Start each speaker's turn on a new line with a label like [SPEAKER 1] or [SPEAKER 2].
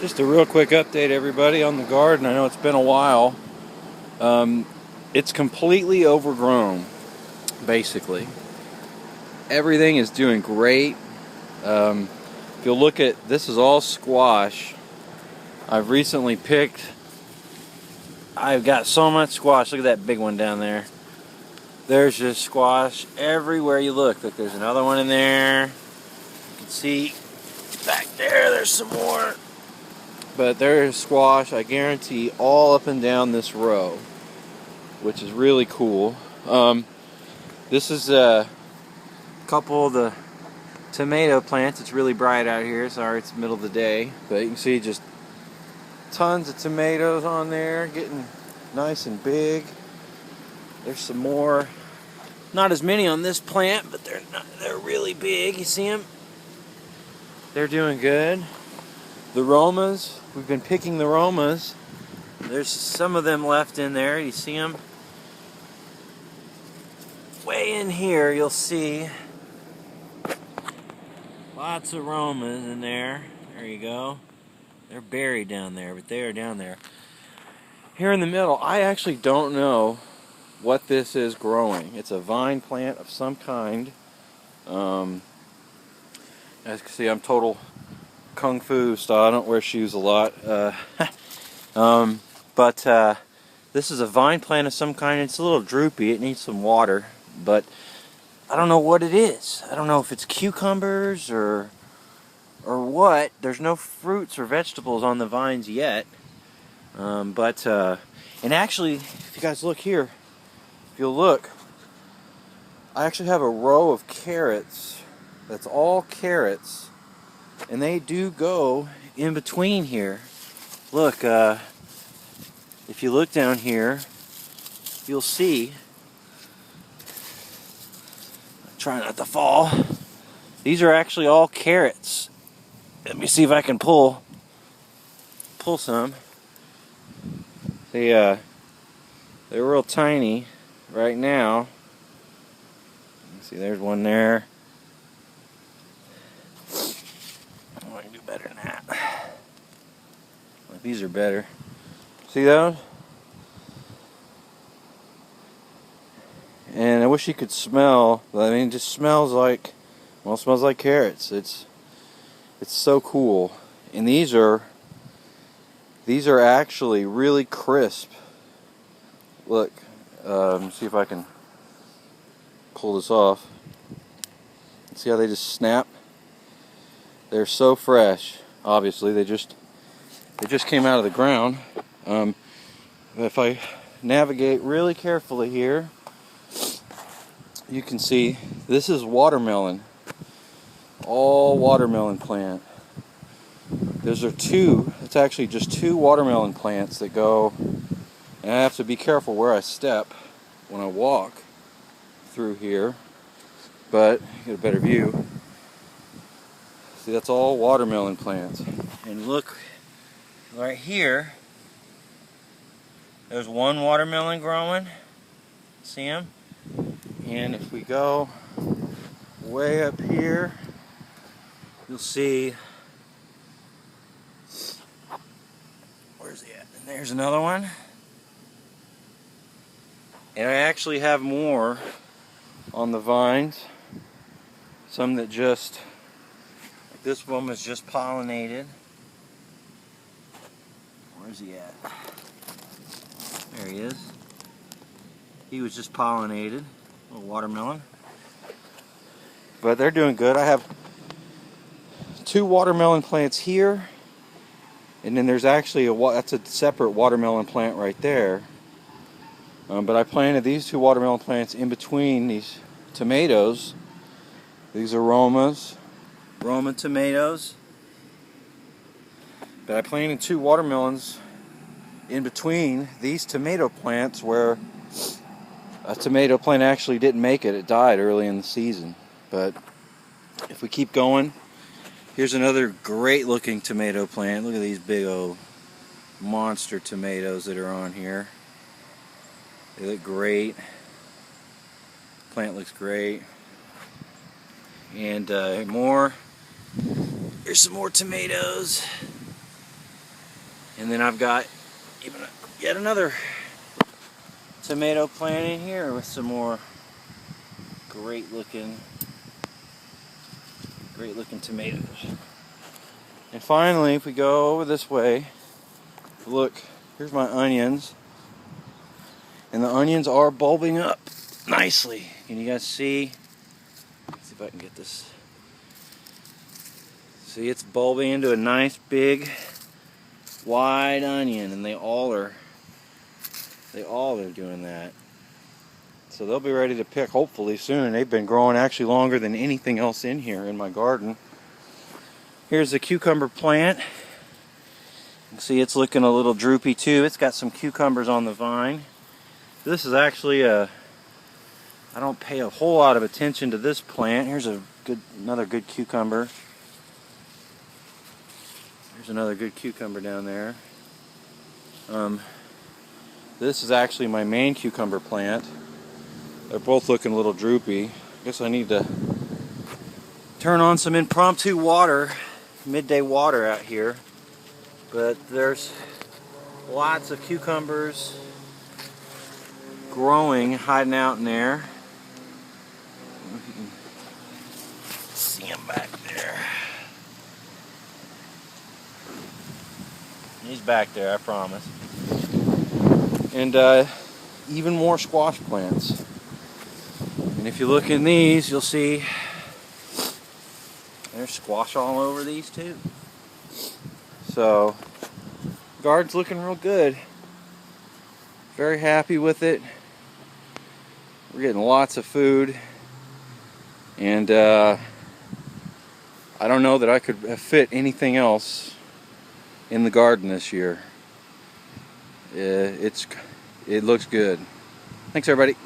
[SPEAKER 1] Just a real quick update, everybody, on the garden. I know it's been a while. It's completely overgrown, basically. Everything is doing great. If you'll look at, this is all squash. I've recently picked, I've got so much squash. Look at that big one down there. There's just squash everywhere you look. Look, there's another one in there. You can see back there, there's some more. But there's squash, I guarantee, all up and down this row, which is really cool. This is a couple of the tomato plants. It's really bright out here. Sorry, it's the middle of the day. But you can see just tons of tomatoes on there, getting nice and big. There's some more. Not as many on this plant, but they're really big. You see them? They're doing good. The Romas, we've been picking the Romas. There's some of them left in there. You see them? Way in here, you'll see lots of Romas in there. There you go. They're buried down there, but they are down there. Here in the middle, I actually don't know what this is growing. It's a vine plant of some kind. As you can see, I'm total kung fu style. I don't wear shoes a lot. But this is a vine plant of some kind. It's a little droopy. It needs some water. But I don't know what it is. I don't know if it's cucumbers or what. There's no fruits or vegetables on the vines yet. And actually, if you guys look here, if you'll look, I actually have a row of carrots. That's all carrots. And they do go in between here. Look, if you look down here, you'll see, try not to fall, these are actually all carrots. Let me see if I can pull some. They're real tiny right now. See, there's one there. Oh, I can do better than that. Like, these are better. See those? And I wish you could smell. I mean, it just smells like, well, it smells like carrots. It's so cool. And these are actually really crisp. Look, let me see if I can pull this off. See how they just snap? They're so fresh. Obviously, they just came out of the ground. If I navigate really carefully here, you can see this is watermelon. All watermelon plant. Those are two. It's actually just two watermelon plants that go. And I have to be careful where I step when I walk through here. But you get a better view. See, that's all watermelon plants. And look right here. There's one watermelon growing. See them? And if we go way up here, you'll see. Where's he at? And there's another one. And I actually have more on the vines. Some that just, like this one was just pollinated. Where's he at? There he is. He was just pollinated. A little watermelon. But they're doing good. I have two watermelon plants here. And then there's actually that's a separate watermelon plant right there. But I planted these two watermelon plants in between these tomatoes. These are Roma tomatoes. But I planted two watermelons in between these tomato plants where a tomato plant actually didn't make it. It died early in the season. But if we keep going, here's another great looking tomato plant. Look at these big old monster tomatoes that are on here. They look great. Plant looks great. And more. Here's some more tomatoes. And then I've got yet another tomato plant in here with some more great looking tomatoes. And finally, if we go over this way, look, here's my onions. And the onions are bulbing up nicely. Can you guys see? Let's see if I can get this. See, it's bulbing into a nice big wide onion, and they all are doing that. So they'll be ready to pick hopefully soon. They've been growing actually longer than anything else in here in my garden. Here's the cucumber plant. You can see it's looking a little droopy too. It's got some cucumbers on the vine. This is actually I don't pay a whole lot of attention to this plant. Here's another good cucumber. There's another good cucumber down there. This is actually my main cucumber plant. They're both looking a little droopy. I guess I need to turn on some impromptu water, midday water out here. But there's lots of cucumbers growing, hiding out in there. You can see them back there. He's back there, I promise. And even more squash plants. And if you look in these, you'll see there's squash all over these too. So, garden's looking real good. Very happy with it. We're getting lots of food. And I don't know that I could fit anything else in the garden this year. It looks good. Thanks, everybody.